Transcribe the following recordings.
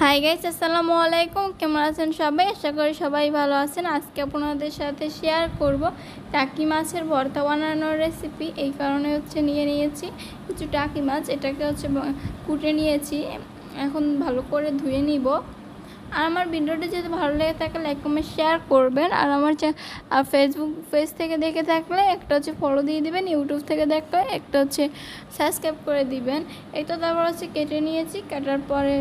Hi guys, আসসালামু আলাইকুম। কেমন আছেন সবাই? আশা করি সবাই ভালো আছেন। আজকে আপনাদের সাথে শেয়ার করব টাকি মাছের ভর্তা বানানোর রেসিপি। এই কারণে নিয়ে নিয়েছি কিছু টাকি মাছ। এটাকে কুটে নিয়েছি। এখন ভালো করে ধুয়ে নিব। আর আমার ভিডিওটি যদি ভালো লেগে থাকে লাইক কমেন্ট শেয়ার করবেন। আর আমার ফেসবুক পেজ থেকে দেখে থাকলে একটা ফলো দিয়ে দিবেন। ইউটিউব থেকে দেখলে একটা সাবস্ক্রাইব করে দিবেন। এই তো তারপর কেটে নিয়েছি। কাটার পরে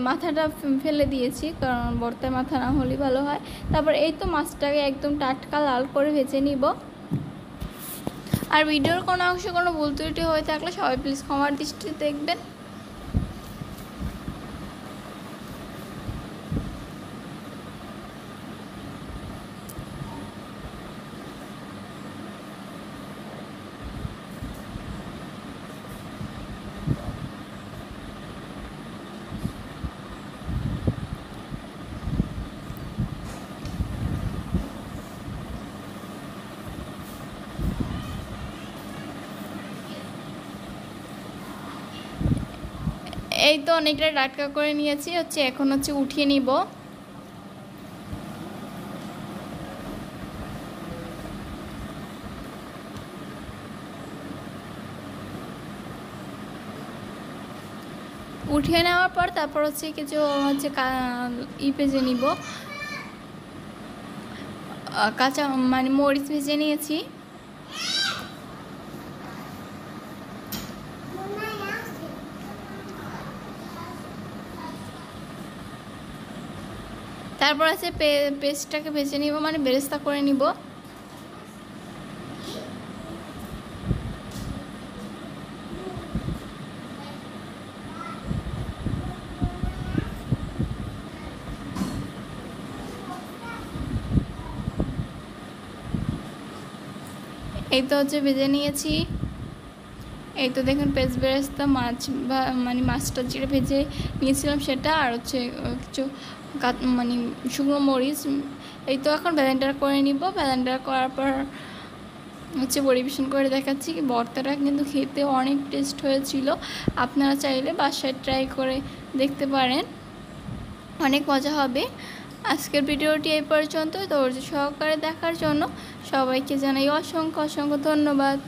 মাথাটা ফেলে দিয়েছি, কারণ ভর্তায় মাথা না হলেই ভালো হয়। তারপর এই তো মাছটাকে একদম টাটকা লাল করে ভেজে নিব। আর ভিডিওর কোনো অংশে কোনো ভুল ত্রুটি হয়ে থাকলে সবাই প্লিজ ক্ষমার দৃষ্টিতে দেখবেন। এই তো অনেকটা টাটকা করে নিয়েছি। এখন উঠিয়ে নিব। উঠিয়ে নেওয়ার পর তারপর কিছু ভেজে নিব। কাঁচা মরিচ ভেজে নিয়েছি। তারপর পেস্টটাকে ভেজে নিব, বেরেস্তা করে নিব। এই তো ভেজে নিয়েছি। এই তো দেখুন পেস্ট বেরেস্তা মাছ মাছটা যেটা ভেজে নিয়েছিলাম সেটা, আর কিছু শুকনো মরিচ। এই তো এখন ব্লেন্ডার করে নিব। ব্লেন্ডার করার পর পরিবেশন করে দেখাচ্ছি। ভর্তাটা কিন্তু খেতে অনেক টেস্ট হয়েছিল। আপনারা চাইলে বাসায় ট্রাই করে দেখতে পারেন, অনেক মজা হবে। আজকের ভিডিওটি এই পর্যন্ত। ধৈর্য সহকারে দেখার জন্য সবাইকে জানাই অসংখ্য ধন্যবাদ।